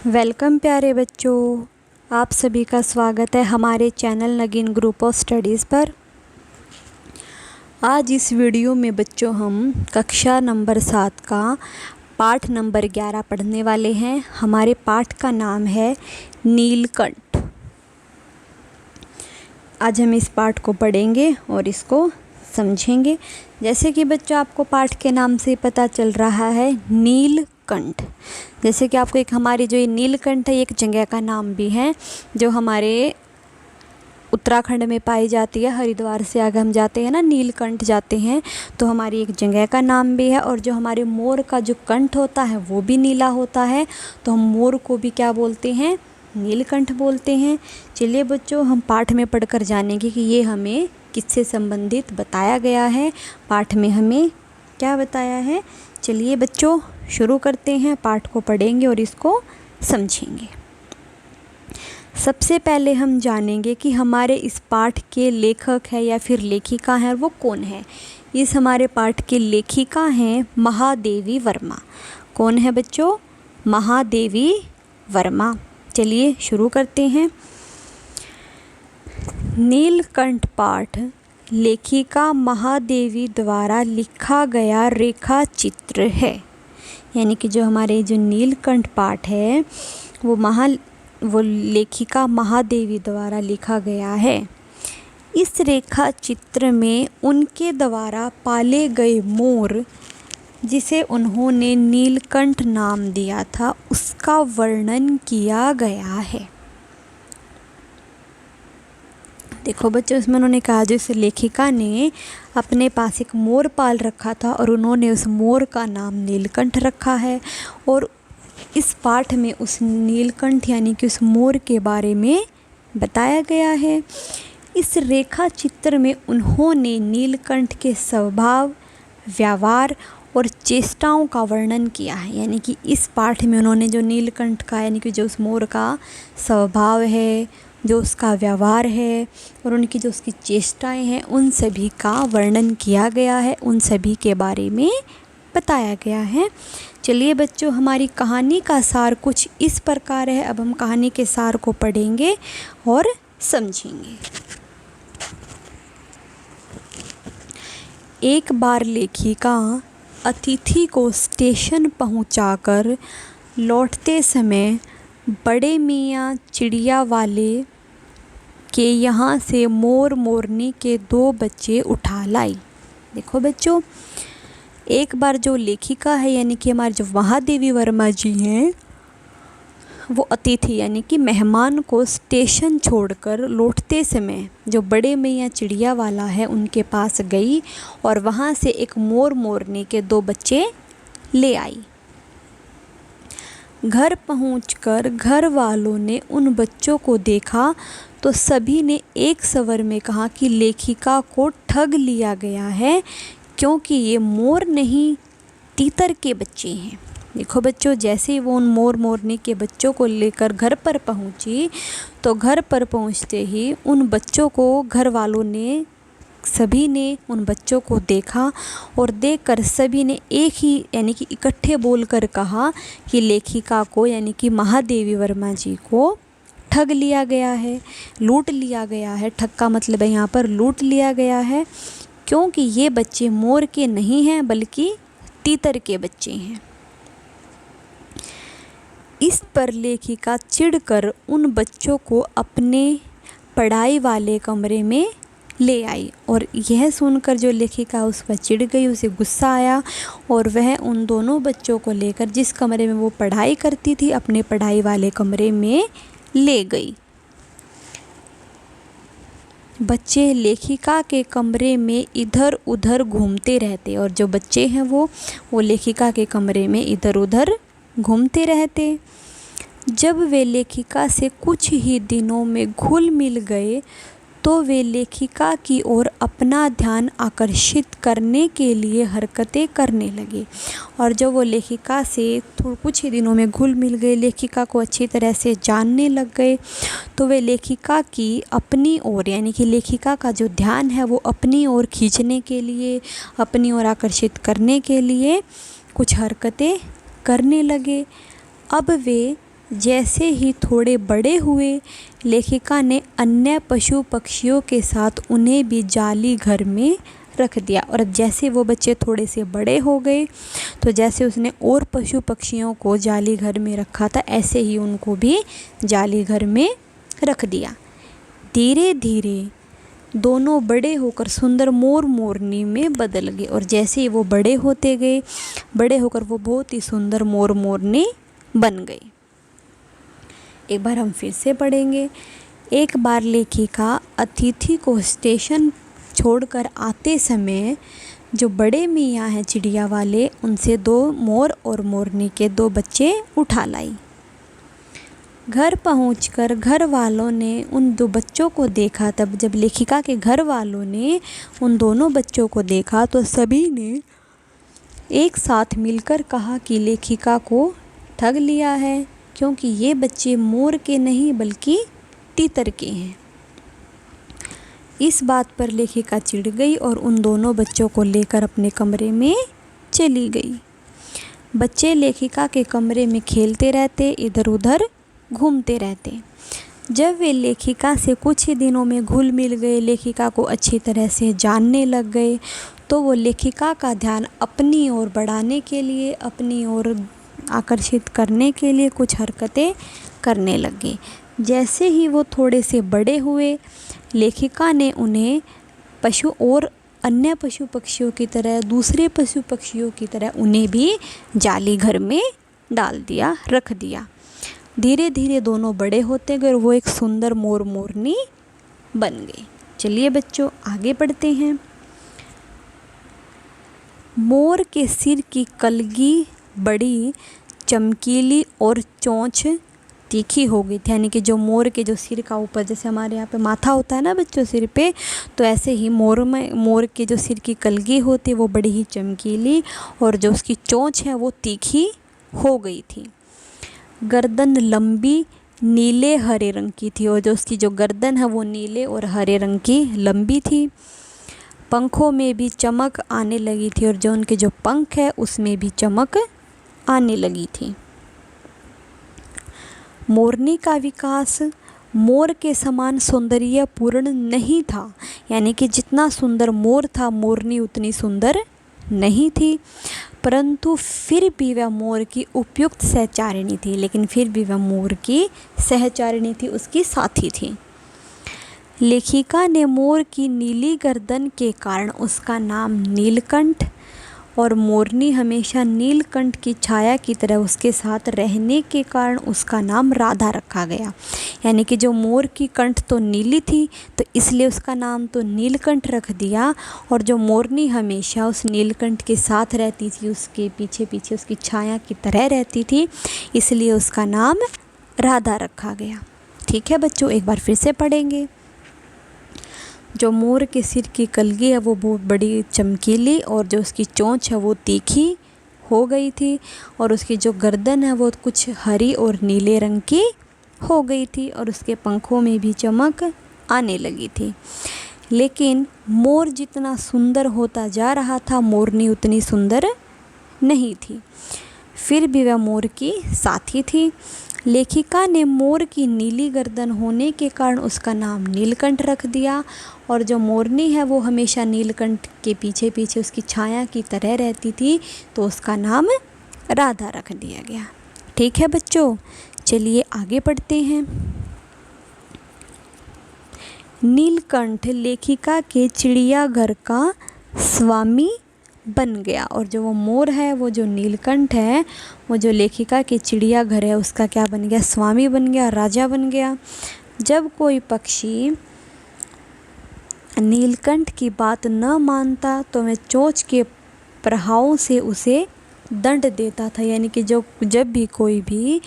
Welcome प्यारे बच्चों, आप सभी का स्वागत है हमारे चैनल नगीन ग्रुप ऑफ स्टडीज़ पर। आज इस वीडियो में बच्चों हम कक्षा नंबर 7 का पाठ नंबर 11 पढ़ने वाले हैं। हमारे पाठ का नाम है नीलकंठ। आज हम इस पाठ को पढ़ेंगे और इसको समझेंगे। जैसे कि बच्चों आपको पाठ के नाम से पता चल रहा है नीलकंठ। जैसे कि आपको एक हमारी जो ये नीलकंठ है एक जगह का नाम भी है जो हमारे उत्तराखंड में पाई जाती है। हरिद्वार से आगे हम जाते हैं ना, नीलकंठ जाते हैं, तो हमारी एक जगह का नाम भी है। और जो हमारे मोर का जो कंठ होता है वो भी नीला होता है, तो हम मोर को भी क्या बोलते हैं? नीलकंठ बोलते हैं। चलिए बच्चों हम पाठ में पढ़कर जानेंगे कि ये हमें किससे संबंधित बताया गया है, पाठ में हमें क्या बताया है। चलिए बच्चों शुरू करते हैं, पाठ को पढ़ेंगे और इसको समझेंगे। सबसे पहले हम जानेंगे कि हमारे इस पाठ के लेखक है या फिर लेखिका है, वो कौन है। इस हमारे पाठ के लेखिका हैं महादेवी वर्मा। कौन है बच्चों? महादेवी वर्मा। चलिए शुरू करते हैं। नीलकंठ पाठ लेखिका महादेवी द्वारा लिखा गया रेखा चित्र है। यानी कि जो हमारे जो नीलकंठ पाठ है वो लेखिका महादेवी द्वारा लिखा गया है। इस रेखा चित्र में उनके द्वारा पाले गए मोर, जिसे उन्होंने नीलकंठ नाम दिया था, उसका वर्णन किया गया है। देखो बच्चों इसमें उन्होंने कहा जो इस लेखिका ने अपने पास एक मोर पाल रखा था और उन्होंने उस मोर का नाम नीलकंठ रखा है। और इस पाठ में उस नीलकंठ यानी कि उस मोर के बारे में बताया गया है। इस रेखा चित्र में उन्होंने नीलकंठ के स्वभाव, व्यवहार और चेष्टाओं का वर्णन किया है। यानी कि इस पाठ में उन्होंने जो नीलकंठ का यानी कि जो उस मोर का स्वभाव है, जो उसका व्यवहार है और उनकी जो उसकी चेष्टाएं हैं, उन सभी का वर्णन किया गया है, उन सभी के बारे में बताया गया है। चलिए बच्चों हमारी कहानी का सार कुछ इस प्रकार है। अब हम कहानी के सार को पढ़ेंगे और समझेंगे। एक बार लेखिका अतिथि को स्टेशन पहुंचाकर लौटते समय बड़े मियाँ चिड़िया वाले के यहाँ से मोर मोरनी के 2 बच्चे उठा लाई। देखो बच्चों एक बार जो लेखिका है यानी कि हमारे जो महादेवी वर्मा जी हैं, वो अतिथि यानी कि मेहमान को स्टेशन छोड़कर लौटते समय जो बड़े मियाँ चिड़िया वाला है उनके पास गई और वहाँ से एक मोर मोरनी के 2 बच्चे ले आई। घर पहुंचकर घर वालों ने उन बच्चों को देखा तो सभी ने एक स्वर में कहा कि लेखिका को ठग लिया गया है, क्योंकि ये मोर नहीं तीतर के बच्चे हैं। देखो बच्चों जैसे ही वो उन मोर मोरनी के बच्चों को लेकर घर पर पहुंची तो घर पर पहुंचते ही उन बच्चों को घर वालों ने सभी ने उन बच्चों को देखा और देखकर सभी ने एक ही यानी कि इकट्ठे बोलकर कहा कि लेखिका को यानी कि महादेवी वर्मा जी को ठग लिया गया है, लूट लिया गया है। ठग का मतलब है यहाँ पर लूट लिया गया है, क्योंकि ये बच्चे मोर के नहीं हैं बल्कि तीतर के बच्चे हैं। इस पर लेखिका चिढ़कर उन बच्चों को अपने पढ़ाई वाले कमरे में ले आई। और यह सुनकर जो लेखिका उस पर चिढ़ गई, उसे गुस्सा आया और वह उन दोनों बच्चों को लेकर जिस कमरे में वो पढ़ाई करती थी अपने पढ़ाई वाले कमरे में ले गई। बच्चे लेखिका के कमरे में इधर उधर घूमते रहते और जो बच्चे हैं वो लेखिका के कमरे में इधर उधर घूमते रहते। जब वे लेखिका से कुछ ही दिनों में घुल मिल गए तो वे लेखिका की ओर अपना ध्यान आकर्षित करने के लिए हरकतें करने लगे। और जब वो लेखिका से कुछ ही दिनों में घुल मिल गए, लेखिका को अच्छी तरह से जानने लग गए, तो वे लेखिका की अपनी ओर यानी कि लेखिका का जो ध्यान है वो अपनी ओर खींचने के लिए, अपनी ओर आकर्षित करने के लिए कुछ हरकतें करने लगे। अब वे जैसे ही थोड़े बड़े हुए, लेखिका ने अन्य पशु पक्षियों के साथ उन्हें भी जाली घर में रख दिया। और जैसे वो बच्चे थोड़े से बड़े हो गए तो जैसे उसने और पशु पक्षियों को जाली घर में रखा था, ऐसे ही उनको भी जाली घर में रख दिया। धीरे धीरे दोनों बड़े होकर सुंदर मोर मोरनी में बदल गए। और जैसे ही वो बड़े होते गए, बड़े होकर वो बहुत ही सुंदर मोर मोरनी बन गए। एक बार हम फिर से पढ़ेंगे। एक बार लेखिका अतिथि को स्टेशन छोड़कर आते समय जो बड़े मियाँ हैं चिड़िया वाले, उनसे 2 मोर और मोरनी के 2 बच्चे उठा लाई। घर पहुंचकर घर वालों ने उन 2 बच्चों को देखा। तब जब लेखिका के घर वालों ने उन दोनों बच्चों को देखा तो सभी ने एक साथ मिलकर कहा कि लेखिका को ठग लिया है, क्योंकि ये बच्चे मोर के नहीं बल्कि तीतर के हैं। इस बात पर लेखिका चिढ़ गई और उन दोनों बच्चों को लेकर अपने कमरे में चली गई। बच्चे लेखिका के कमरे में खेलते रहते, इधर उधर घूमते रहते। जब वे लेखिका से कुछ ही दिनों में घुल मिल गए, लेखिका को अच्छी तरह से जानने लग गए, तो वो लेखिका का ध्यान अपनी ओर बढ़ाने के लिए, अपनी ओर आकर्षित करने के लिए कुछ हरकतें करने लगे। जैसे ही वो थोड़े से बड़े हुए, लेखिका ने उन्हें पशु और अन्य पशु पक्षियों की तरह, दूसरे पशु पक्षियों की तरह उन्हें भी जाली घर में डाल दिया, रख दिया। धीरे धीरे दोनों बड़े होते गए और वो एक सुंदर मोर मोरनी बन गए। चलिए बच्चों आगे बढ़ते हैं। मोर के सिर की कलगी बड़ी चमकीली और चोंच तीखी हो गई थी। यानी कि जो मोर के जो सिर का ऊपर, जैसे हमारे यहाँ पे माथा होता है ना बच्चों सिर पे, तो ऐसे ही मोर के जो सिर की कलगी होती है वो बड़ी ही चमकीली और जो उसकी चोंच है वो तीखी हो गई थी। गर्दन लंबी नीले हरे रंग की थी और जो उसकी जो गर्दन है वो नीले और हरे रंग की लंबी थी। पंखों में भी चमक आने लगी थी और जो उनके जो पंख है उसमें भी चमक आने लगी थी। मोरनी का विकास मोर के समान सौंदर्यपूर्ण नहीं था। यानी कि जितना सुंदर मोर था, मोरनी उतनी सुंदर नहीं थी, परंतु फिर भी वह मोर की उपयुक्त सहचारिणी थी। लेकिन फिर भी वह मोर की सहचारिणी थी, उसकी साथी थी। लेखिका ने मोर की नीली गर्दन के कारण उसका नाम नीलकंठ और मोरनी हमेशा नीलकंठ की छाया की तरह उसके साथ रहने के कारण उसका नाम राधा रखा गया। यानी कि जो मोर की कंठ तो नीली थी तो इसलिए उसका नाम तो नीलकंठ रख दिया, और जो मोरनी हमेशा उस नीलकंठ के साथ रहती थी, उसके पीछे पीछे उसकी छाया की तरह रहती थी, इसलिए उसका नाम राधा रखा गया। ठीक है बच्चों, एक बार फिर से पढ़ेंगे। जो मोर के सिर की कलगी है वो बहुत बड़ी चमकीली और जो उसकी चोंच है वो तीखी हो गई थी और उसकी जो गर्दन है वो कुछ हरी और नीले रंग की हो गई थी और उसके पंखों में भी चमक आने लगी थी। लेकिन मोर जितना सुंदर होता जा रहा था, मोरनी उतनी सुंदर नहीं थी। फिर भी वह मोर की साथी थी। लेखिका ने मोर की नीली गर्दन होने के कारण उसका नाम नीलकंठ रख दिया और जो मोरनी है वो हमेशा नीलकंठ के पीछे पीछे उसकी छाया की तरह रहती थी, तो उसका नाम राधा रख दिया गया। ठीक है बच्चों, चलिए आगे पढ़ते हैं। नीलकंठ लेखिका के चिड़ियाघर का स्वामी बन गया और जो वो मोर है, वो जो नीलकंठ है, वो जो लेखिका के चिड़ियाघर है उसका क्या बन गया? स्वामी बन गया, राजा बन गया। जब कोई पक्षी नीलकंठ की बात न मानता तो वह चोंच के प्रहारों से उसे दंड देता था। यानी कि जब भी कोई भी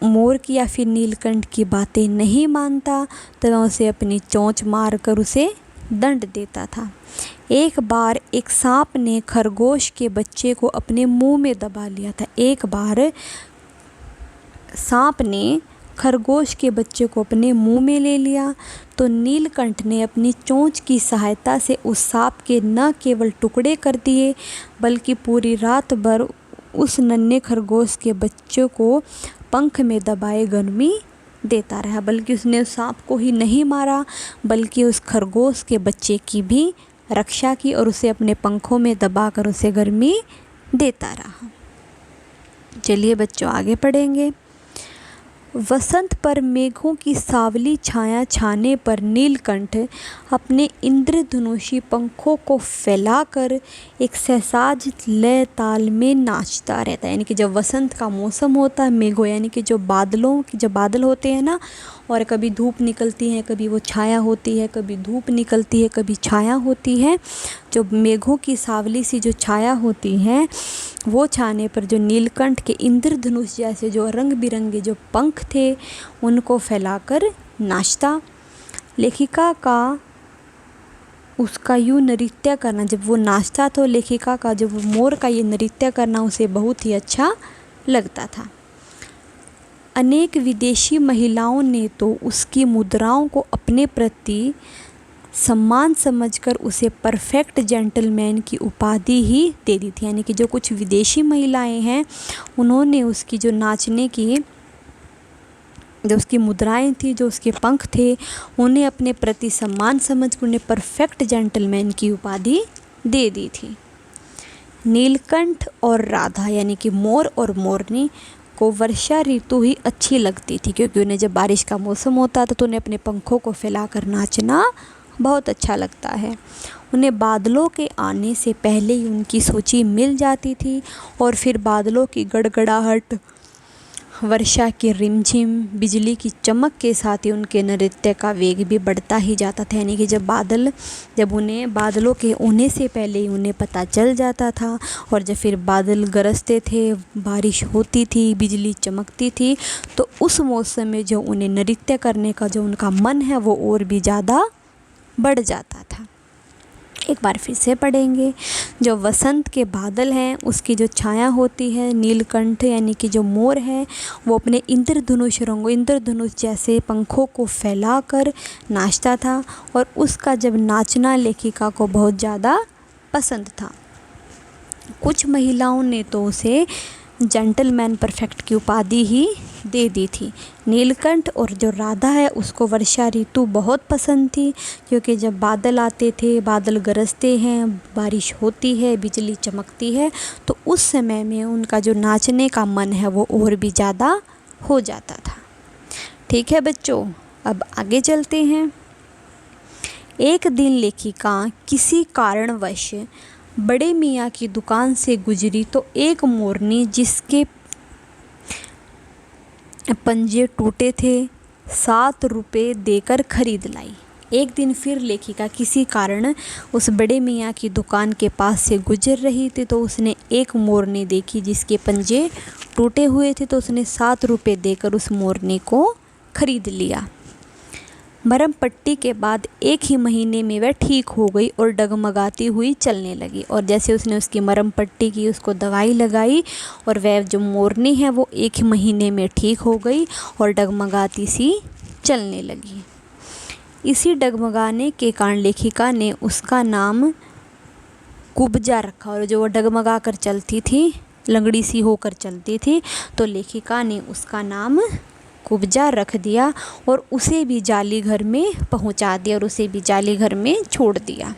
मोर की या फिर नीलकंठ की बातें नहीं मानता तो वह उसे अपनी चोंच मार कर उसे दंड देता था। एक बार एक सांप ने खरगोश के बच्चे को अपने मुंह में दबा लिया था। एक बार सांप ने खरगोश के बच्चे को अपने मुंह में ले लिया तो नीलकंठ ने अपनी चोंच की सहायता से उस सांप के न केवल टुकड़े कर दिए बल्कि पूरी रात भर उस नन्हे खरगोश के बच्चे को पंख में दबाए गर्मी देता रहा, बल्कि उसने उस सांप को ही नहीं मारा बल्कि उस खरगोश के बच्चे की भी रक्षा की और उसे अपने पंखों में दबाकर उसे गर्मी देता रहा। चलिए बच्चों आगे पढ़ेंगे। वसंत पर मेघों की सावली छाया छाने पर नीलकंठ अपने इंद्रधनुषी पंखों को फैलाकर एक सहसाज लय ताल में नाचता रहता है। यानी कि जब वसंत का मौसम होता है, मेघों यानी कि जो बादल होते हैं ना, और कभी धूप निकलती है, कभी वो छाया होती है, कभी धूप निकलती है, कभी छाया होती है। जो मेघों की सावली सी जो छाया होती है, वो छाने पर जो नीलकंठ के इंद्रधनुष जैसे जो रंग बिरंगे जो पंख थे उनको फैलाकर नाचता। लेखिका का उसका यूँ नृत्य करना, जब वो नाचता तो लेखिका का जब मोर का ये नृत्य करना उसे बहुत ही अच्छा लगता था। अनेक विदेशी महिलाओं ने तो उसकी मुद्राओं को अपने प्रति सम्मान समझकर उसे परफेक्ट जेंटलमैन की उपाधि ही दे दी थी। यानी कि जो कुछ विदेशी महिलाएं हैं उन्होंने उसकी जो नाचने की जो उसकी मुद्राएं थी, जो उसके पंख थे, उन्हें अपने प्रति सम्मान समझकर उन्हें परफेक्ट जेंटलमैन की उपाधि दे दी थी। नीलकंठ और राधा यानी कि मोर और मोरनी को वर्षा ऋतु ही अच्छी लगती थी, क्योंकि उन्हें जब बारिश का मौसम होता था तो उन्हें अपने पंखों को फैलाकर नाचना बहुत अच्छा लगता है। उन्हें बादलों के आने से पहले ही उनकी सूची मिल जाती थी और फिर बादलों की गड़गड़ाहट, वर्षा की रिमझिम, बिजली की चमक के साथ ही उनके नृत्य का वेग भी बढ़ता ही जाता था। यानी कि जब उन्हें बादलों के होने से पहले ही उन्हें पता चल जाता था, और जब फिर बादल गरजते थे, बारिश होती थी, बिजली चमकती थी, तो उस मौसम में जो उन्हें नृत्य करने का जो उनका मन है वो और भी ज़्यादा बढ़ जाता था। एक बार फिर से पढ़ेंगे। जो वसंत के बादल हैं उसकी जो छाया होती है, नीलकंठ यानी कि जो मोर है वो अपने इंद्रधनुष जैसे पंखों को फैलाकर नाचता था, और उसका जब नाचना लेखिका को बहुत ज़्यादा पसंद था। कुछ महिलाओं ने तो उसे जेंटलमैन परफेक्ट की उपाधि ही दे दी थी। नीलकंठ और जो राधा है उसको वर्षा ऋतु बहुत पसंद थी, क्योंकि जब बादल आते थे, बादल गरजते हैं, बारिश होती है, बिजली चमकती है, तो उस समय में उनका जो नाचने का मन है वो और भी ज़्यादा हो जाता था। ठीक है बच्चों, अब आगे चलते हैं। एक दिन लेखिका किसी कारणवश बड़े मियाँ की दुकान से गुजरी तो एक मोरनी जिसके पंजे टूटे थे 7 रुपये देकर खरीद लाई। एक दिन फिर लेखिका किसी कारण उस बड़े मियाँ की दुकान के पास से गुजर रही थी, तो उसने एक मोरनी देखी जिसके पंजे टूटे हुए थे, तो उसने 7 रुपये देकर उस मोरनी को खरीद लिया। मरहम पट्टी के बाद 1 ही महीने में वह ठीक हो गई और डगमगाती हुई चलने लगी। और जैसे उसने उसकी मरहम पट्टी की, उसको दवाई लगाई, और वह जो मोरनी है वो 1 ही महीने में ठीक हो गई और डगमगाती सी चलने लगी। इसी डगमगाने के कारण लेखिका ने उसका नाम कुब्जा रखा, और जो वो डगमगा कर चलती थी, लंगड़ी सी होकर चलती थी, तो लेखिका ने उसका नाम कुब्जा रख दिया और उसे भी जाली घर में पहुंचा दिया और उसे भी जाली घर में छोड़ दिया।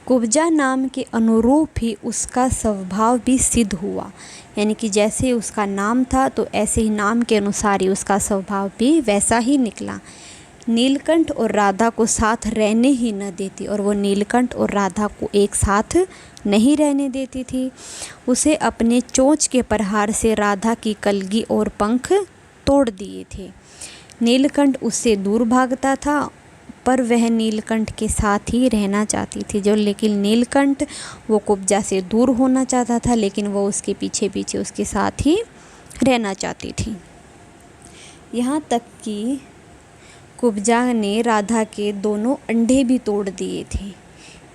कुब्जा नाम के अनुरूप ही उसका स्वभाव भी सिद्ध हुआ, यानी कि जैसे उसका नाम था तो ऐसे ही नाम के अनुसार ही उसका स्वभाव भी वैसा ही निकला। नीलकंठ और राधा को साथ रहने ही न देती, और वो नीलकंठ और राधा को एक साथ नहीं रहने देती थी। उसे अपने चोंच के प्रहार से राधा की कलगी और पंख तोड़ दिए थे। नीलकंठ उससे दूर भागता था, पर वह नीलकंठ के साथ ही रहना चाहती थी। लेकिन नीलकंठ वो कुब्जा से दूर होना चाहता था, लेकिन वो उसके पीछे पीछे उसके साथ ही रहना चाहती थी। यहाँ तक कि कुब्जा ने राधा के दोनों अंडे भी तोड़ दिए थे।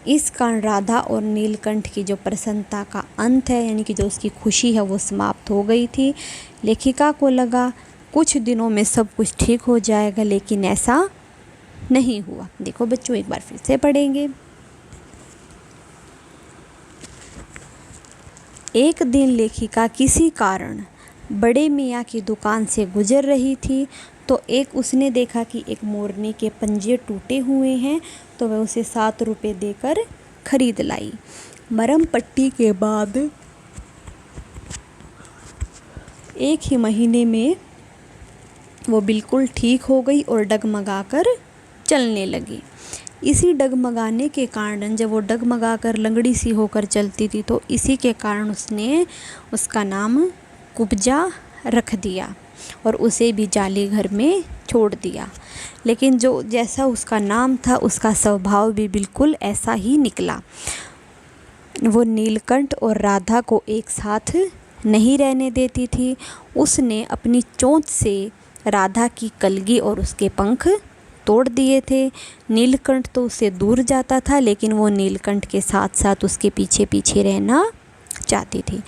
इस कारण राधा और नीलकंठ की जो प्रसन्नता का अंत है, यानी कि जो उसकी खुशी है, वो समाप्त हो गई थी। लेखिका को लगा कुछ दिनों में सब कुछ ठीक हो जाएगा, लेकिन ऐसा नहीं हुआ। देखो बच्चों, एक बार फिर से पढ़ेंगे। एक दिन लेखिका किसी कारण बड़े मियाँ की दुकान से गुजर रही थी तो उसने देखा कि एक मोरनी के पंजे टूटे हुए हैं, तो वह उसे 7 रुपये देकर खरीद लाई। मरहम पट्टी के बाद 1 ही महीने में वो बिल्कुल ठीक हो गई और डगमगाकर चलने लगी। इसी डगमगाने के कारण, जब वो डगमगाकर लंगड़ी सी होकर चलती थी, तो इसी के कारण उसने उसका नाम कुब्जा रख दिया और उसे भी जाली घर में छोड़ दिया। लेकिन जो जैसा उसका नाम था, उसका स्वभाव भी बिल्कुल ऐसा ही निकला। वो नीलकंठ और राधा को एक साथ नहीं रहने देती थी। उसने अपनी चोंच से राधा की कलगी और उसके पंख तोड़ दिए थे। नीलकंठ तो उससे दूर जाता था, लेकिन वो नीलकंठ के साथ साथ उसके पीछे पीछे रहना चाहती थी।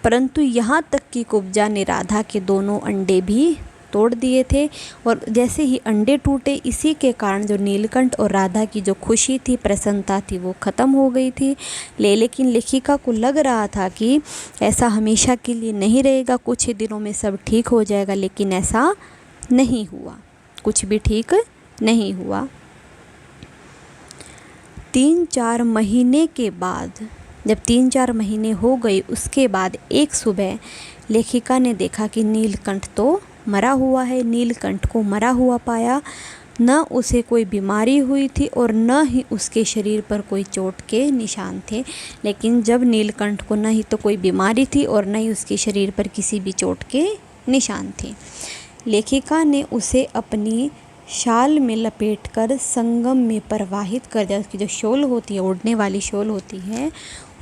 परंतु यहाँ तक कि कुब्जा ने राधा के दोनों अंडे भी तोड़ दिए थे, और जैसे ही अंडे टूटे, इसी के कारण जो नीलकंठ और राधा की जो खुशी थी, प्रसन्नता थी, वो ख़त्म हो गई थी। लेकिन लेखिका को लग रहा था कि ऐसा हमेशा के लिए नहीं रहेगा, कुछ ही दिनों में सब ठीक हो जाएगा। लेकिन ऐसा नहीं हुआ, कुछ भी ठीक नहीं हुआ। 3-4 महीने के बाद, जब 3-4 महीने हो गए, उसके बाद एक सुबह लेखिका ने देखा कि नीलकंठ तो मरा हुआ है। नीलकंठ को मरा हुआ पाया, न उसे कोई बीमारी हुई थी और न ही उसके शरीर पर कोई चोट के निशान थे। लेकिन जब नीलकंठ को न ही तो कोई बीमारी थी और न ही उसके शरीर पर किसी भी चोट के निशान थे, लेखिका ने उसे अपनी शाल में लपेटकर संगम में प्रवाहित कर दिया। उसकी जो शॉल होती है, ओढ़ने वाली शॉल होती है,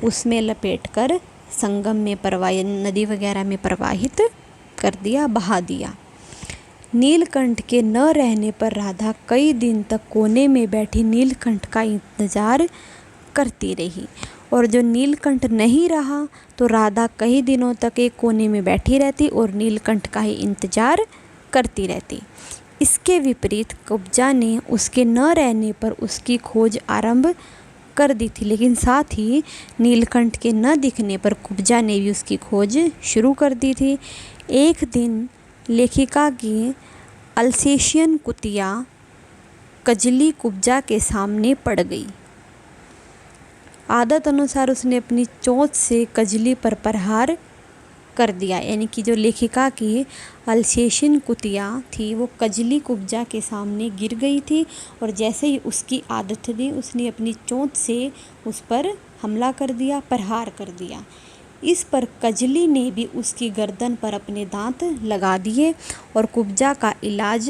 उसमें लपेटकर संगम में नदी वगैरह में प्रवाहित कर दिया, बहा दिया। नीलकंठ के न रहने पर राधा कई दिन तक कोने में बैठी नीलकंठ का इंतज़ार करती रही, और जो नीलकंठ नहीं रहा तो राधा कई दिनों तक एक कोने में बैठी रहती और नीलकंठ का ही इंतज़ार करती रहती। इसके विपरीत कुब्जा ने उसके न रहने पर उसकी खोज आरंभ कर दी थी, लेकिन साथ ही नीलकंठ के न दिखने पर कुब्जा ने भी उसकी खोज शुरू कर दी थी। एक दिन लेखिका की अल्सेशियन कुतिया कजली कुब्जा के सामने पड़ गई। आदत अनुसार उसने अपनी चोंच से कजली पर प्रहार कर दिया, यानी कि जो लेखिका की अल्सेशियन कुतिया थी, वो कजली कुब्जा के सामने गिर गई थी, और जैसे ही उसकी आदत थी, उसने अपनी चोंच से उस पर हमला कर दिया, प्रहार कर दिया। इस पर कजली ने भी उसकी गर्दन पर अपने दांत लगा दिए और कुब्जा का इलाज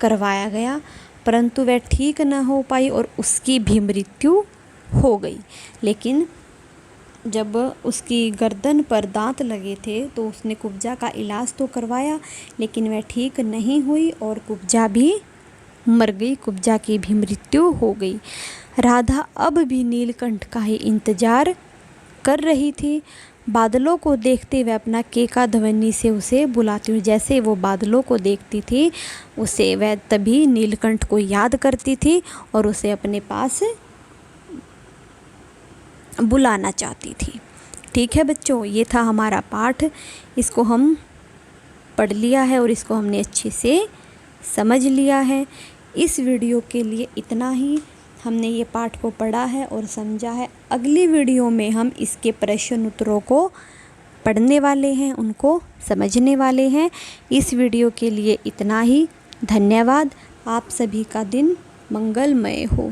करवाया गया, परंतु वह ठीक न हो पाई और उसकी भी मृत्यु हो गई। लेकिन जब उसकी गर्दन पर दांत लगे थे तो उसने कुब्जा का इलाज तो करवाया, लेकिन वह ठीक नहीं हुई और कुब्जा भी मर गई, कुब्जा की भी मृत्यु हो गई। राधा अब भी नीलकंठ का ही इंतज़ार कर रही थी। बादलों को देखते हुए अपना केका ध्वनि से उसे बुलाती हुई, जैसे वो बादलों को देखती थी, उसे वह तभी नीलकंठ को याद करती थी और उसे अपने पास बुलाना चाहती थी। ठीक है बच्चों, ये था हमारा पाठ। इसको हम पढ़ लिया है और इसको हमने अच्छे से समझ लिया है। इस वीडियो के लिए इतना ही। हमने ये पाठ को पढ़ा है और समझा है। अगली वीडियो में हम इसके प्रश्न उत्तरों को पढ़ने वाले हैं, उनको समझने वाले हैं। इस वीडियो के लिए इतना ही। धन्यवाद। आप सभी का दिन मंगलमय हो।